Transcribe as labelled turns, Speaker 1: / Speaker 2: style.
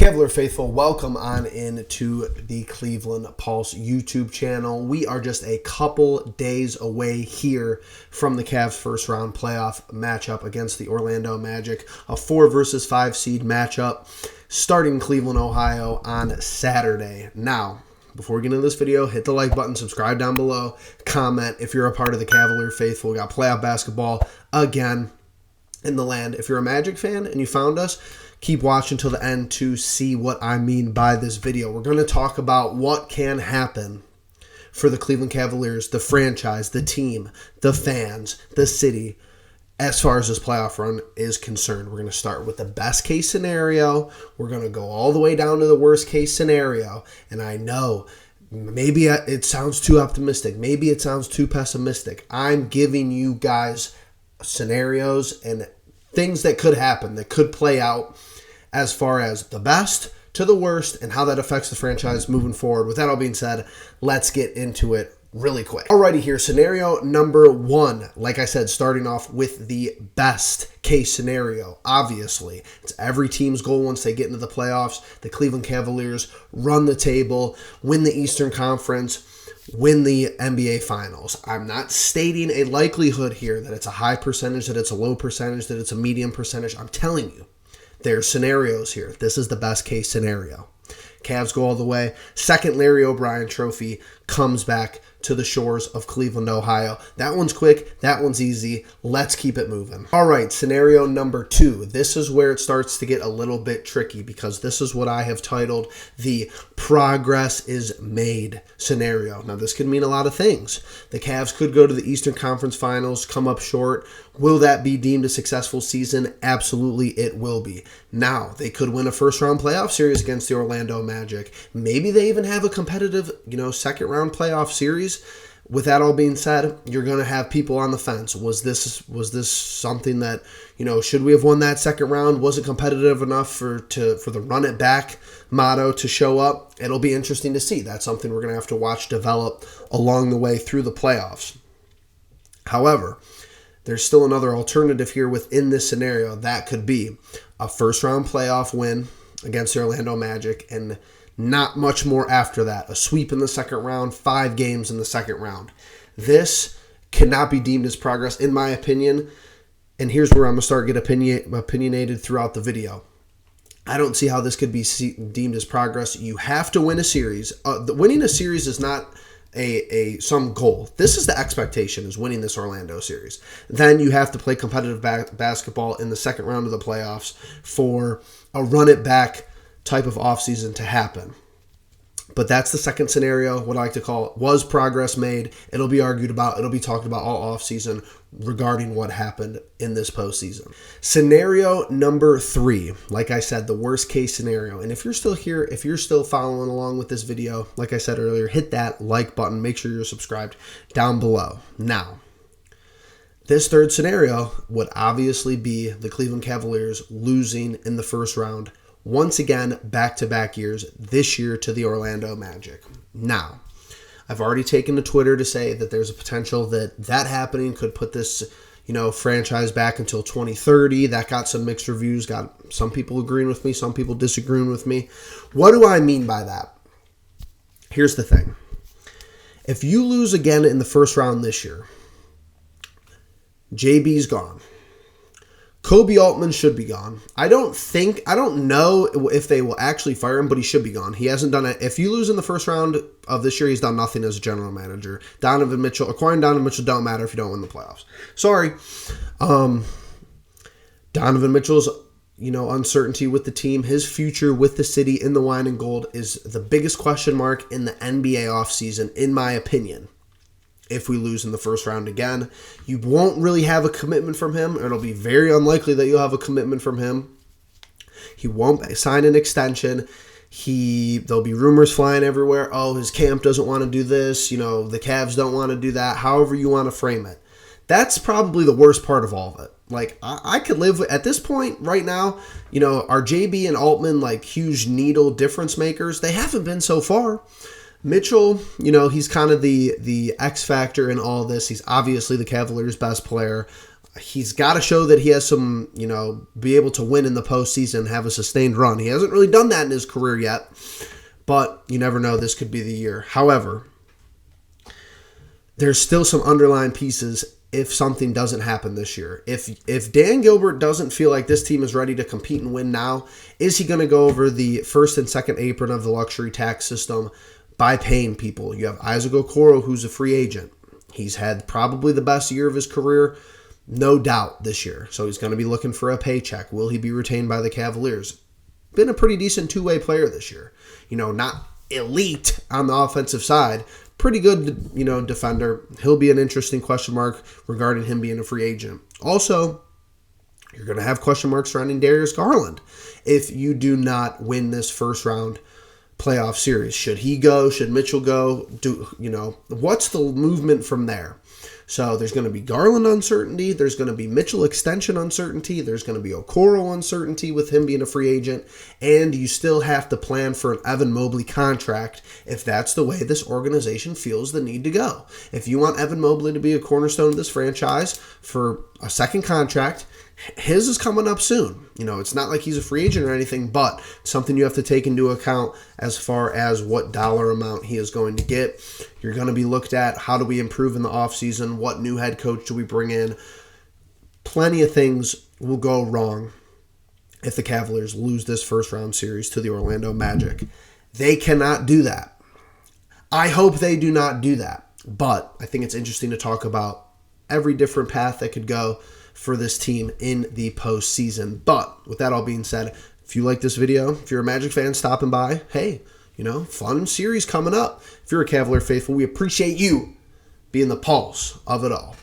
Speaker 1: Cavalier faithful, welcome on into the Cleveland Pulse YouTube channel. We are just a couple days away here from the Cavs first round playoff matchup against the Orlando Magic, a 4 versus 5 seed matchup starting in Cleveland, Ohio on Saturday. Now, before we get into this video, hit the like button, subscribe down below, comment if you're a part of the Cavalier faithful. We got playoff basketball again in the land. If you're a Magic fan and you found us, keep watching till the end to see what I mean by this video. We're going to talk about what can happen for the Cleveland Cavaliers, the franchise, the team, the fans, the city, as far as this playoff run is concerned. We're going to start with the best case scenario. We're going to go all the way down to the worst case scenario. And I know maybe it sounds too optimistic. Maybe it sounds too pessimistic. I'm giving you guys scenarios and things that could happen, that could play out, as far as the best to the worst and how that affects the franchise moving forward. With that all being said, let's get into it really quick. Alrighty, here, scenario number 1. Like I said, starting off with the best case scenario. Obviously, it's every team's goal once they get into the playoffs. The Cleveland Cavaliers run the table, win the Eastern Conference, win the NBA Finals. I'm not stating a likelihood here that it's a high percentage, that it's a low percentage, that it's a medium percentage. I'm telling you, there's scenarios here. This is the best case scenario. Cavs go all the way. Second Larry O'Brien trophy comes back to the shores of Cleveland, Ohio. That one's quick. That one's easy. Let's keep it moving. All right, scenario number 2. This is where it starts to get a little bit tricky because this is what I have titled the progress is made scenario. Now, this could mean a lot of things. The Cavs could go to the Eastern Conference Finals, come up short. Will that be deemed a successful season? Absolutely, it will be. Now, they could win a first-round playoff series against the Orlando Magic. Maybe they even have a competitive, second-round playoff series. With that all being said, you're going to have people on the fence. Was this something that, should we have won that second round? Was it competitive enough for the run it back motto to show up? It'll be interesting to see. That's something we're going to have to watch develop along the way through the playoffs. However, there's still another alternative here within this scenario. That could be a first-round playoff win against the Orlando Magic and not much more after that. A sweep in the second round, 5 games in the second round. This cannot be deemed as progress, in my opinion. And here's where I'm going to start to get opinionated throughout the video. I don't see how this could be deemed as progress. You have to win a series. Winning a series is not some goal. This is the expectation, is winning this Orlando series. Then you have to play competitive basketball in the second round of the playoffs for a run-it-back type of offseason to happen. But that's the second scenario, what I like to call it. Was progress made? It'll be argued about. It'll be talked about all offseason regarding what happened in this postseason. Scenario number 3, like I said, the worst case scenario. And if you're still here, if you're still following along with this video, like I said earlier, hit that like button. Make sure you're subscribed down below. Now, this third scenario would obviously be the Cleveland Cavaliers losing in the first round once again, back-to-back years, this year to the Orlando Magic. Now, I've already taken to Twitter to say that there's a potential that happening could put this, franchise back until 2030. That got some mixed reviews, got some people agreeing with me, some people disagreeing with me. What do I mean by that? Here's the thing. If you lose again in the first round this year, JB's gone. Koby Altman should be gone. I don't know if they will actually fire him, but he should be gone. He hasn't done it. If you lose in the first round of this year, he's done nothing as a general manager. Acquiring Donovan Mitchell don't matter if you don't win the playoffs. Sorry. Donovan Mitchell's, uncertainty with the team, his future with the city in the wine and gold is the biggest question mark in the NBA offseason, in my opinion. If we lose in the first round again, you won't really have a commitment from him. It'll be very unlikely that you'll have a commitment from him. He won't sign an extension. There'll be rumors flying everywhere. Oh, his camp doesn't want to do this. The Cavs don't want to do that. However you want to frame it. That's probably the worst part of all of it. Like, I could live with, at this point right now, are JB and Altman like huge needle difference makers? They haven't been so far. Mitchell, he's kind of the X factor in all this. He's obviously the Cavaliers' best player. He's got to show that he has some, be able to win in the postseason, have a sustained run. He hasn't really done that in his career yet, but you never know. This could be the year. However, there's still some underlying pieces if something doesn't happen this year. If Dan Gilbert doesn't feel like this team is ready to compete and win now, is he going to go over the first and second apron of the luxury tax system by paying people? You have Isaac Okoro, who's a free agent. He's had probably the best year of his career, no doubt, this year. So he's going to be looking for a paycheck. Will he be retained by the Cavaliers? Been a pretty decent two-way player this year. Not elite on the offensive side. Pretty good, defender. He'll be an interesting question mark regarding him being a free agent. Also, you're going to have question marks surrounding Darius Garland if you do not win this first round playoff series. Should he go? Should Mitchell go? What's the movement from there? So there's going to be Garland uncertainty. There's going to be Mitchell extension uncertainty. There's going to be Okoro uncertainty with him being a free agent. And you still have to plan for an Evan Mobley contract if that's the way this organization feels the need to go. If you want Evan Mobley to be a cornerstone of this franchise for a second contract, his is coming up soon. It's not like he's a free agent or anything, but something you have to take into account as far as what dollar amount he is going to get. You're going to be looked at, how do we improve in the offseason? What new head coach do we bring in? Plenty of things will go wrong if the Cavaliers lose this first round series to the Orlando Magic. They cannot do that. I hope they do not do that. But I think it's interesting to talk about every different path that could go for this team in the postseason. But with that all being said, if you like this video, if you're a Magic fan stopping by, hey, fun series coming up. If you're a Cavalier faithful, we appreciate you being the pulse of it all.